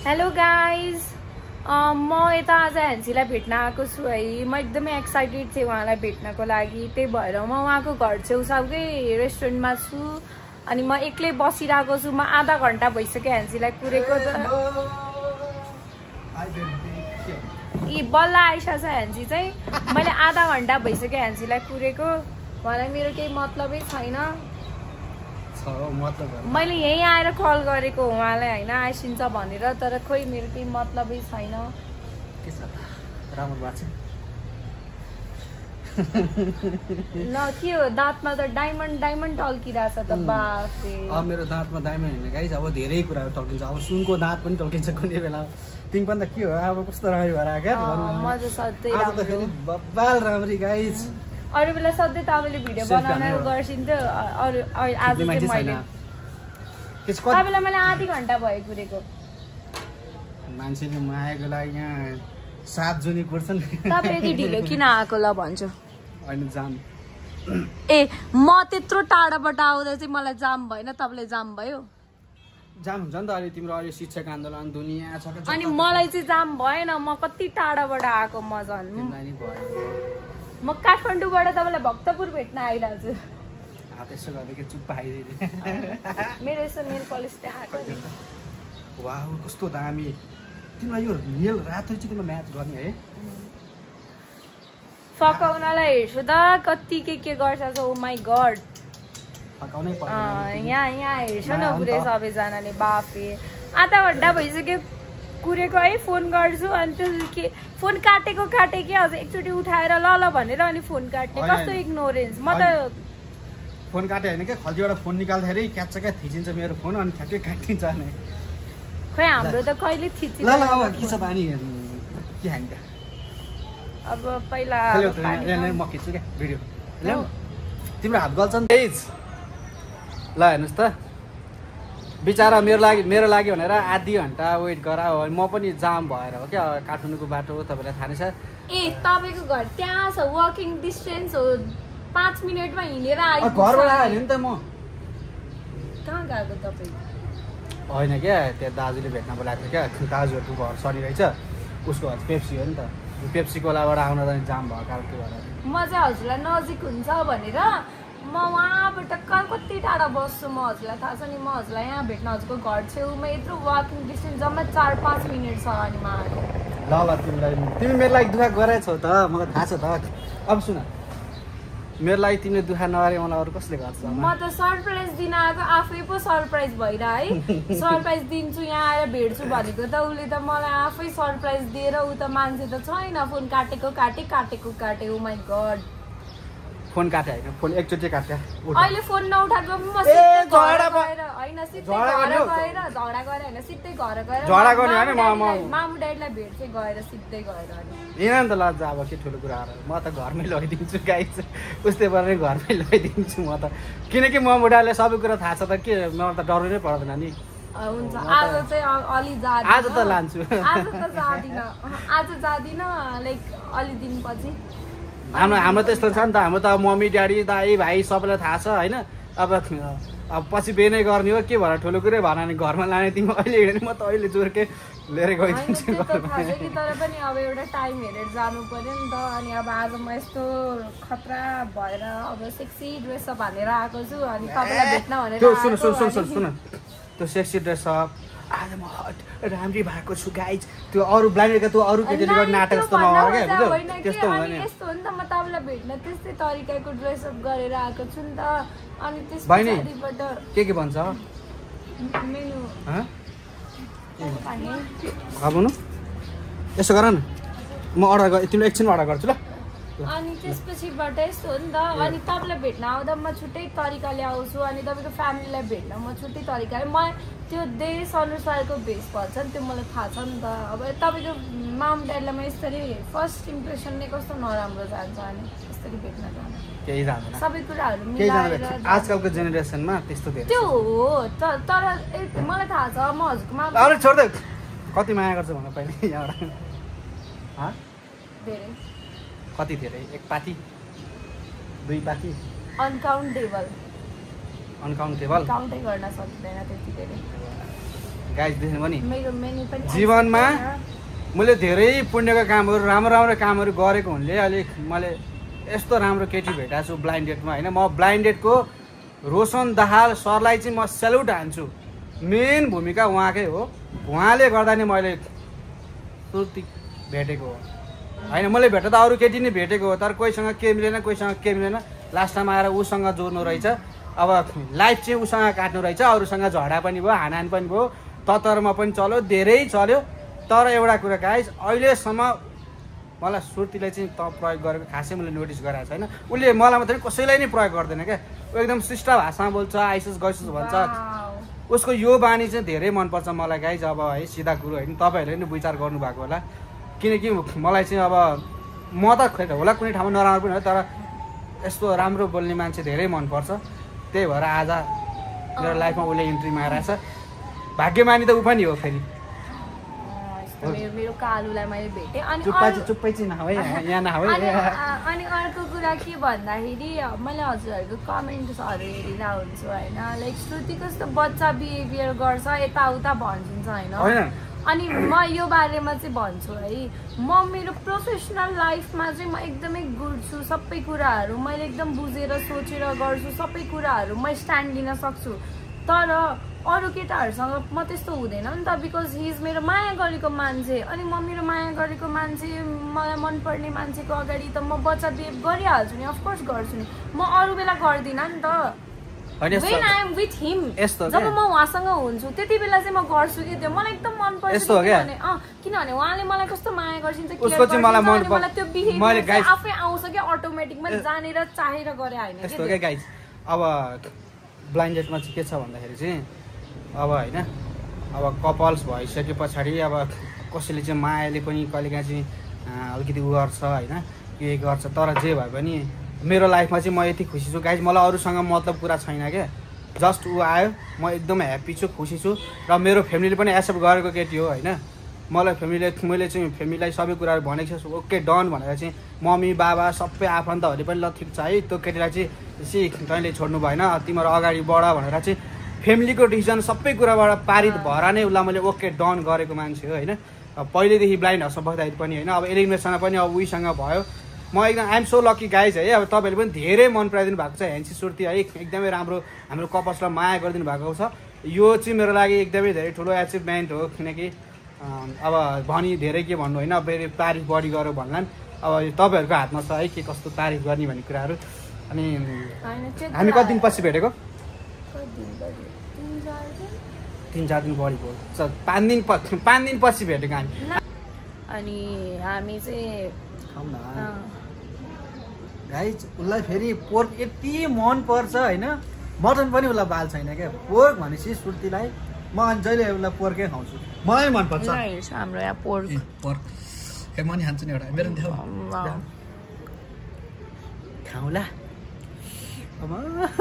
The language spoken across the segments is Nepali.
हेलो गाइज म यता आज ह्यान्सीलाई भेट्न आएको छु है। म एकदमै एक्साइटेड थिएँ उहाँलाई भेट्नको लागि, त्यही भएर म उहाँको घर छेउछाउकै रेस्टुरेन्टमा छु अनि म एक्लै बसिरहेको छु। म आधा घन्टा भइसक्यो ह्यान्सीलाई कुरेको त बल्ल आइसकेछ ह्यान्सी चाहिँ। मैले आधा घन्टा भइसक्यो ह्यान्सीलाई कुरेको, मलाई मेरो केही मतलबै छैन। मैले यहीँ आएर कल गरेको उहाँलाई होइन आइसिन्छ भनेर, तर खोइ मेरो केही मतलबै छैन। ल के हो दाँतमा त डायमन्ड टल्किरहेछ त बाफे। मेरो दाँतमा डायमन्ड होइन गाइस, अब धेरै कुराहरू टल्किन्छ। अब सुनको दाँत पनि टल्किन्छ कुनै बेला। तिमी पनि त के हो अब कस्तो राम्ररी भएर आएको म त सधैँ आज त फेरि बब्बाल राम्ररी गाइस। अरू बेला सधैँ तपाईँले भिडियो बनाउन गर्छिन्थ्यो, अरू आज चाहिँ मैले तपाईँलाई मैले आधी घन्टा भयो कुरेको। मान्छेले मायाको लागि यहाँ 7 जुनी कुर्छन्। तपाईँ यति ढिलो किन आएको ल भन्छु। होइन जाम ए म त्यत्रो टाढाबाट आउँदा चाहिँ मलाई जाम भएन, तपाईँलाई जाम भयो? जाम हुन्छ नि त। अहिले तिम्रो अहिले शिक्षक आन्दोलन दुनियाँ छ अनि मलाई चाहिँ जाम भएन। म कति टाढाबाट आएको म झन्। म काठमाडौँबाट तपाईँलाई भक्तपुर भेट्न आइरहेको छु। त्यसो गर्दा के चुप्पा आइदिए मेरो यसो नेल पलिस आएको। वाह कस्तो दामी। तिमीलाई यो नेल रातो चाहिँ तिमीलाई म्याच गर्ने है। फकाउनलाई हेर्छु त कति के गर्छ। ओ माई गड। फकाउनै पर्छ। यहाँ हेर्छु न पुरै सबैजनाले बाफे। आधा घन्टा भइसक्यो कुरेको है। फोन गर्छु अनि त्यो के फोन काटेको अझ एकचोटि उठाएर ल भनेर अनि फोन काट्ने। कस्तो इग्नोरेन्स। म त फोन काटे होइन क्या, खल्तीबाट फोन निकाल्दाखेरि क्याच क्या थिचिन्छ मेरो फोन अनि ठ्याक्कै काटिन्छ नि। खै हाम्रो त कहिले थिचिन्छ। ल अब के छ पानी के हान्छ। अब पहिला म खिच्छु क्या भिडियो। तिम्रो हात गल्छ नि तेज। ल हेर्नुहोस् त बिचारा मेरो लागि भनेर आधी घन्टा वेट गरायो। म पनि जाम भएर हो क्या काठमाडौँको बाटो। तपाईँलाई थाहा नै छ। ए तपाईँको घर त्यहाँ छ, वकिङ डिस्टेन्स हो। 5 मिनटमा हिँडेर आयो। घरबाट आयो नि त। म कहाँ गएको तपाईँ? होइन क्या त्यहाँ दाजुले भेट्न बोलाएको थियो क्या। दाजुहरूको घर सरी रहेछ, उसको घर पेप्सी हो नि त। पेप्सी कोलाबाट आउन त जाम भयो कालको भएर। म चाहिँ हजुरलाई नजिक हुन्छ भनेर म उहाँबाट कति टाढा बस्छु। म हजुरलाई थाहा छ नि, म हजुरलाई यहाँ भेट्न हजुरको घर छेउमा यत्रो वाकिङ डिस्टेन्स जम्मा 4-5 मिनट छ अनि म आएको। ल तिमी मेरो लागि दुःख गरेछौ त, मलाई थाहा छ त। अब सुन, मेरो लागि तिमीले दुःख नगरे मलाई अरू कसले गर्छ? म त सरप्राइज दिन आएको, आफै पो सरप्राइज भइरह है। सरप्राइज दिन्छु यहाँ आएर भेट्छु भनेको त उसले त मलाई आफै सरप्राइज दिएर ऊ त मान्छे त छैन। फोन काटे। ओ माई गड। फोन काटे होइन, फोन एकचोटि काट्या। अहिले फोन नउठाएको म सिधै घर गएर होइन, सिधै घर गएर मामु ड्याडीलाई भेट्दै गएर सिधै गएर हिँड नि त। लज्जा अब के ठुलो कुराहरू। म त घरमै लगिदिन्छु गाइस, उस्तै गरेर घरमै लगिदिन्छु म त। किनकि म बुढाले सबै कुरा थाहा छ त के मलाई त डर नै पर्दैन नि। हुन्छ आज चाहिँ अलि जादिन। आज त लान्छु। आज जादिन लाइक अलि दिनपछि। हाम्रो त यस्तो छ नि त। हाम्रो त मम्मी ड्याडी दाई भाइ सबैलाई थाहा छ होइन। अब पछि बिहे नै गर्ने हो के भएर ठुलो कुरै भएन नि घरमा लाने। तिमी अहिले हिँड्यो भने म त अहिले जोरकै लिएर गइदिन्छु। तर पनि अब एउटा टाइम हेरेर जानु पर्यो नि त। अनि अब आज म यस्तो खतरा भएर अब सेक्सी ड्रेस अप हालेर आएको छु अनि तपाईँलाई भेट्न भनेर। सुन त्यो सेक्सी ड्रेस अप आज म राम्री भएको छु गाइज। त्यो अरू ब्लाइन्डका त्यो अरू केटीले गर्ने नाटक जस्तो नगर क्या। त्यस्तो हुँदैन। यस्तो हो नि त, म तपाईँलाई भेट्न त्यस्तै तरिकाको ड्रेस अप गरेर आएको छु नि त। अनि त्यस बहिनी पछाडिबाट के भन्छ मेनु खानु यसो गर न। म अर्डर तिमीलाई एकछिन अर्डर गर्छु ल। अनि त्यसपछिबाट यस्तो हो नि त। अनि तपाईँलाई भेट्न आउँदा म छुट्टै तरिकाले आउँछु अनि तपाईँको फ्यामिलीलाई भेट्न म छुट्टै तरिकाले। म त्यो देश अनुसारको भेष पर्छ नि, त्यो मलाई थाहा छ नि त। अब तपाईँको माम ड्याडीलाई म यसरी फर्स्ट इम्प्रेसन नै कस्तो नराम्रो जान्छ अनि यसरी भेट्न जान्छ। केही जान्दैन, सबै कुराहरू मिलाएर आजकलको जेनेरेसनमा त्यस्तो धेरै त्यो हो। तर मलाई थाहा छ म हजुरको माम। अरे छोड दे, कति माया गर्छ भन पहिले यहाँबाट। धेरै कति धेरै? 1 पाथी 2 पाथी? अनकाउन्टेबल अनकाउन्टेबल काउन्टै गर्न सकिँदैन त्यति धेरै। गाइस देख्नु पनि मेरो मेन्यु पनि जीवनमा मैले धेरै पुण्यको कामहरू राम्रो राम्रो कामहरू गरेको हुनाले अलिक मैले यस्तो राम्रो केटी भेटाएको छु ब्लाइन्ड डेटमा होइन। म ब्लाइन्ड डेटको रोशन दाहाल सरलाई चाहिँ म सेल्युट हान्छु। मेन भूमिका उहाँकै हो। उहाँले गर्दा नै मैले सुर्ती भेटेको हो होइन। मैले भेट्दा त अरू केटी नै भेटेको हो, तर कोहीसँग के मिलेन कोहीसँग के मिलेन। लास्ट टाइम आएर उसँग जोड्नु रहेछ, अब लाइफ चाहिँ उसँग काट्नु रहेछ, अरूसँग झगडा पनि भयो, हानाहान पनि भयो, ततरमा पनि चल्यो, धेरै चल्यो। तर एउटा कुरा गाइस, अहिलेसम्म मलाई सुर्तीले चाहिँ त प्रयोग गरेको खासै मैले नोटिस गरेको छैन। उसले मलाई मात्रै कसैलाई नै प्रयोग गर्दैन क्या। ऊ एकदम शिष्ट भाषामा बोल्छ, आइसुस गइसुस भन्छ। उसको यो बानी चाहिँ धेरै मनपर्छ मलाई गाइस। अब है सिधा कुरो होइन, तपाईँहरूले पनि विचार गर्नुभएको होला। किनकि मलाई चाहिँ अब म त खै होला कुनै ठाउँमा नराम्रो पनि हो, तर यस्तो राम्रो बोल्ने मान्छे धेरै मनपर्छ। त्यही भएर आज मेरो लाइफमा उसले इन्ट्री मारेछ। भाग्यमानी त ऊ पनि हो फेरि। मेरो कालुलाई मैले भेटेँ अनि चुप्पै चाहिँ नहो यहाँ नहो। अनि अर्को कुरा के भन्दाखेरि मैले हजुरहरूको कमेन्ट्सहरू हेरिरहेको हुन्छु होइन, लाइक श्रुति कस्तो बच्चा बिहेभियर गर्छ यताउता भनिदिन्छ होइन। अनि म यो बारेमा चाहिँ भन्छु है, म मेरो प्रोफेसनल लाइफमा चाहिँ म एकदमै गुड छु। सबै कुराहरू मैले एकदम बुझेर सोचेर गर्छु, सबै कुराहरू म स्ट्यान्ड लिन सक्छु। तर अरू केटाहरूसँग म त्यस्तो हुँदैन नि त, बिकज हि इज मेरो माया गरेको मान्छे। अनि म मेरो माया गरेको मान्छे, मलाई मनपर्ने मान्छेको अगाडि त म बच्चा बिहेभ गरिहाल्छु नि, अफकोर्स गर्छु नि। म अरू बेला गर्दिनँ नि त। When I am with him, जब म उहाँसँग हुन्छु त्यति बेला चाहिँ म गर्छु कि त्यो मलाई एकदम मनपर्छ। किनभने उहाँले मलाई कस्तो माया गर्छिन्छ, मलाई त्यो बिहेभियर आफै आउँछ क्या अटोमेटिक, मैले जानेर चाहेर गरे होइन। यस्तो क्या गाइस, अब ब्लाइन्ड डेटमा चाहिँ के छ भन्दाखेरि चाहिँ अब होइन, अब कपल्स भइसके पछाडि अब कसैले चाहिँ मायाले पनि कहिलेकाहीँ चाहिँ अलिकति उ गर्छ होइन, के गर्छ। तर जे भए पनि मेरो लाइफमा चाहिँ म यति खुसी छु गाइस। मलाई अरूसँग मतलब कुरा छैन क्या, जस्ट ऊ आयो, म एकदम ह्याप्पी छु, खुसी छु। र मेरो फ्यामिलीले पनि एक्सेप्ट गरेको केटी हो होइन। मलाई मैले चाहिँ फ्यामिलीलाई सबै कुराहरू भनेको छु, ओके डन भनेर चाहिँ मम्मी बाबा सबै आफन्तहरूले पनि ल ठिक छ है, त्यो केटीलाई चाहिँ तैँले छोड्नु भएन, तिम्रो अगाडि बढ भनेर चाहिँ फ्यामिलीको डिसिजन सबै कुराबाट पारित भएर नै उसलाई मैले ओके डन गरेको मान्छे हो होइन। पहिल्यैदेखि ब्लाइन्ड हाउसमा बस्दाखेरि पनि होइन, अब एलिमिनेसनमा पनि अब उहीसँग भयो। म एकदम आइएम सो लकी गाइज है। अब तपाईँहरूले पनि धेरै मन पराइदिनु भएको छ हेन्सी सुर्ती है, एकदमै राम्रो हाम्रो कपल्सलाई माया गरिदिनु भएको छ। यो चाहिँ मेरो लागि एकदमै धेरै ठुलो एचिभमेन्ट हो, किनकि अब भनी धेरै के भन्नु होइन, फेरि तारिफ बढी गऱ्यो भन्ला अब तपाईँहरूको हातमा छ है के कस्तो तारिफ गर्ने भन्ने कुराहरू। अनि हामी कति दिन पछि भेटेको? 3-4 दिन बढी भयो, 5 दिन पछि भेटेको हामी। अनि हामी चाहिँ गाइज उसलाई फेरि पोर्क यति मन पर्छ होइन, मटन पनि उसलाई बाल छैन क्या। पोर्क भनेपछि श्रुतिलाई म जहिले उसलाई पोर्कै खाउँछु, मलाई मनपर्छ हाम्रो यहाँ पोर्क। म नि खान्छु नि एउटा, मेरो खाउँला अब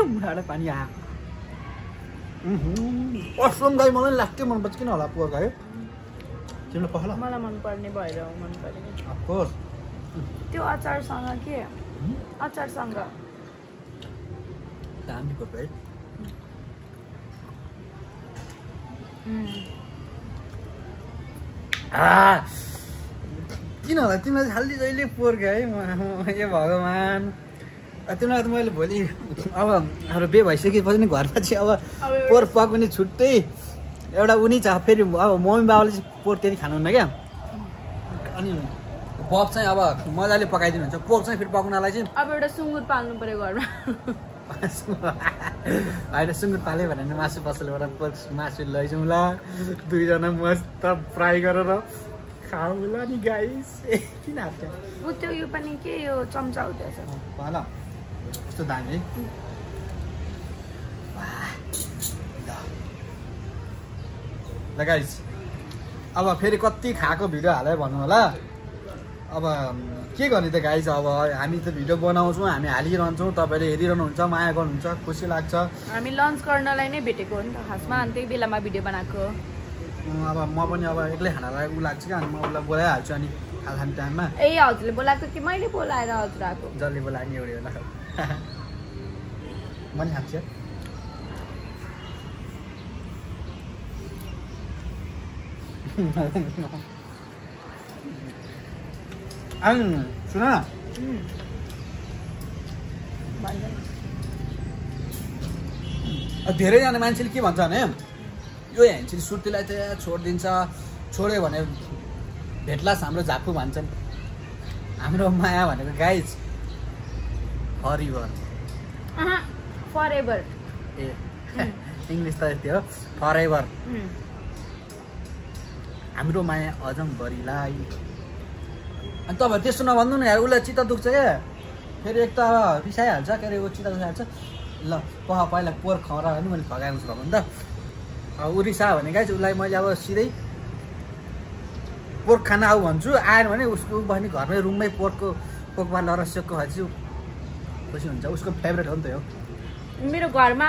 मुखाबाट पानी आयो। असम गाई मलाई लास्टै मनपर्छ, किन होला पोर्क है तिमीलाई पखाला? मलाई मनपर्ने भएर मन परेको अफकोर्स। त्यो अचारसँग के अचारसँग दामी पर्छ है। किन होला तिमीलाई खालि जहिले पोर्क है? ए भगवान्, तिमीलाई त मैले भोलि अब हाम्रो बे भइसकेपछि नि घरमा चाहिँ अब पोर्क पकाउने छुट्टै एउटा उनी छ। फेरि अब मम्मी बाबाले चाहिँ पोर्क त्यति खानुहुन्न क्या। अनि पक चाहिँ अब मजाले पकाइदिनु हुन्छ, पोर्क चाहिँ फेरि पकाउनलाई चाहिँ अब एउटा सुँगुर पाल्नु पर्यो घरमा। होइन सुँगुर पाल्यो भने मासु पसलबाट पोर्क मासु लैजाउँ ल, 2 जना मस्त फ्राई गरेर खाऊ ल नि गाइस। किन हाल्छ ऊ त्यो यो पनि के यो चम्चा उठेछ ल, कस्तो दामी है। ल गाइस अब फेरि कति खाएको भिडियो हाल्यो भन्नु होला। अब के गर्ने त गाइस, अब हामी त भिडियो बनाउँछौँ, हामी हालिरहन्छौँ, तपाईँले हेरिरहनुहुन्छ, माया गर्नुहुन्छ, खुसी लाग्छ। हामी लन्च गर्नलाई नै भेटेको हो नि त खासमा, अनि त्यही बेलामा भिडियो बनाएको। अब म पनि अब एक्लै खानालाई उ लाग्छ क्या, अनि म उसलाई बोलाइहाल्छु। अनि खाने टाइममा ए हजुरले बोलाएको कि मैले बोलाएर हजुर आएको? जसले बोलायो नि एउटै होला। म नि खान्छु। सुन न धेरैजना मान्छेले के भन्छ भने यो ह्यान्सिल सुर्तीलाई त छोडिदिन्छ, छोड्यो भने भेट्लास हाम्रो झापु भन्छन्। हाम्रो माया भनेको गाइज फरएभर फरएभर ए इङ्ग्लिस त यस्तै हो फरएभर। हाम्रो माया अजम्बरीलाई। अनि तपाईँहरू त्यस्तो नभन्नु न यार, उसलाई चित्त दुख्छ क्या, फेरि एक त रिसाइहाल्छ के अरे, ऊ चित्त दुखाइहाल्छ। ल पहिला पोहोर खरा भने मैले फगाएको छु भने त ऊ रिसा भने गाइस उसलाई मैले अब सिधै पोर्क खाना आऊ भन्छु, आएन भने उसको बहिनी घरमै रुममै पोर्कमा लरस्यको खान्छु, खुसी हुन्छ। उसको फेभरेट हो नि त यो। मेरो घरमा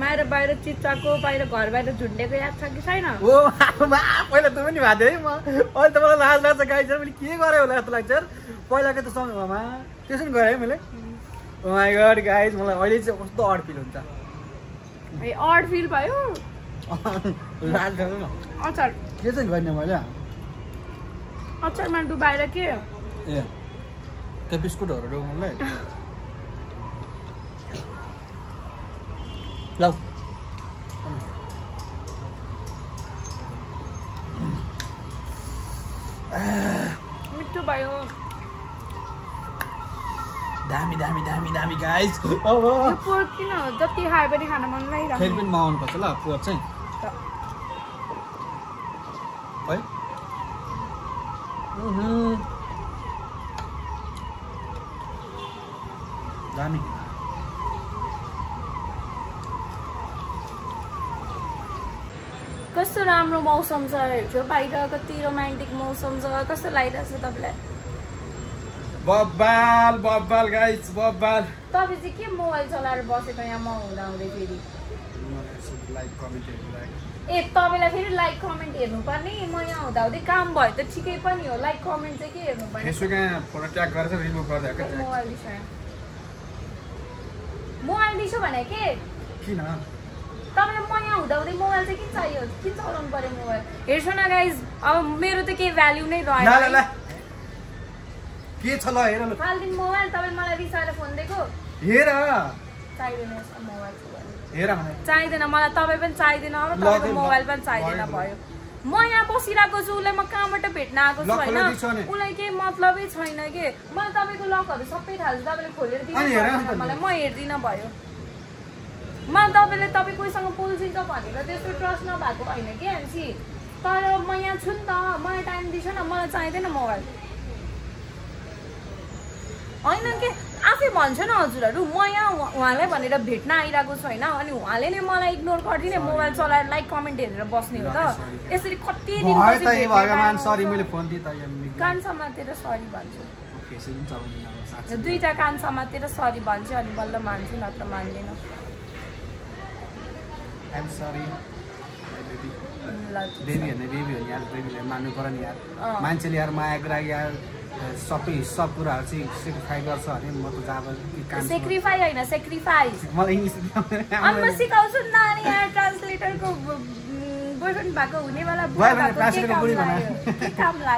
आएर बाहिर चिच्चाको बाहिर घर बाहिर झुन्डेको याद छ कि छैन? ओ पहिला त पनि भएको थियो है, म अहिले त मलाई लाज लाग्छ गाइस, मैले के गरेँ होला जस्तो लाग्छ यार। पहिलाको त सँगमा त्यसो नि गरेँ है मैले। ओ माई गॉड गाइस, मलाई अहिले चाहिँ कस्तो अड फिल हुन्छ। ए अड फिल भयो? लाज लाग्छ न। अचार के चाहिँ गर्ने मैले? अचारमा डुबाएर के? ए त्यो बिस्कुटहरू डुबाउनुलाई ल मिठो भयो। दामी दामी दामी दामी गाइस। यो पोर्क किन जति खाए पनि खान मन लागिरहेको। फेरि पनि मगाउनु पर्छ ल पोर्क चाहिँ है। दामी। कस्तो राम्रो मौसम छ हेर्छु बाहिर, कति रोमान्टिक मौसम छ। कस्तो लागिरहेको छ तपाईँलाई? बब्बाल बब्बाल गाइस बब्बाल। तपाईँ चाहिँ के मोबाइल चलाएर बसेको यहाँ म हुँदाहुँदै फेरि? ए तपाईँलाई फेरि लाइक कमेन्ट हेर्नुपर्ने? म यहाँ हुँदाहुँदै काम भयो त ठिकै पनि हो, लाइक कमेन्ट चाहिँ के हेर्नुपर्ने? मोबाइल दिन्छु भने के किन तपाईँलाई म यहाँ हुँदाहुँदै मोबाइल चाहिँ किन चाहियो? किन चलाउनु पर्यो मोबाइल? हेर्छु न गाइज, अब मेरो त केही भ्याल्यु नै रहेन। के छ ल हेर ल। फाल्दिन मोबाइल, तपाईँ मलाई रिसाएर फोन दिएको? हेर चाहिँदैन मोबाइल, हेर चाहिँदैन मलाई, तपाईँ पनि चाहिँदैन, अब तपाईँको मोबाइल पनि चाहिँदैन भयो। म यहाँ बसिरहेको छु, उसलाई म कहाँबाट भेट्न आएको छु होइन, उसलाई केही मतलबै छैन कि। मलाई तपाईँको लकहरू सबै थाहा छ, तपाईँले खोलेर दिनु मलाई, म हेर्दिनँ भयो। मलाई तपाईँले तपाईँ कोहीसँग पोल्छिन्छ भनेर त्यस्तो ट्रस्ट नभएको होइन कि एमसी, तर म यहाँ छु नि त, मलाई टाइम दिन्छ न, मलाई चाहिँदैन मोबाइल होइन कि। आफै भन्छ न हजुरहरू, म यहाँ उहाँलाई भनेर भेट्न आइरहेको छु होइन, अनि उहाँले नै मलाई इग्नोर गरिदिने, मोबाइल चलाएर लाइक कमेन्ट हेरेर बस्ने हो त। यसरी कति दिन कान समातेर सरी भन्छु, दुईटा कान समातेर सरी भन्छु अनि बल्ल मान्छु, नत्र मान्दैन। मान्नु पर्यो नि यार, मान्छेले यार मायाको लागि यार सबै सब कुराहरू चाहिँ सेक्रिफाई गर्छ भने म त अब सेक्रिफाई होइन सेक्रिफाइस। मलाई इङ्ग्लिस अनि म सिकाउँछु नि त, अनि यहाँ ट्रान्सलेटरको बोयफ्रेन्ड भएको हुनेवाला काम लाग्यो।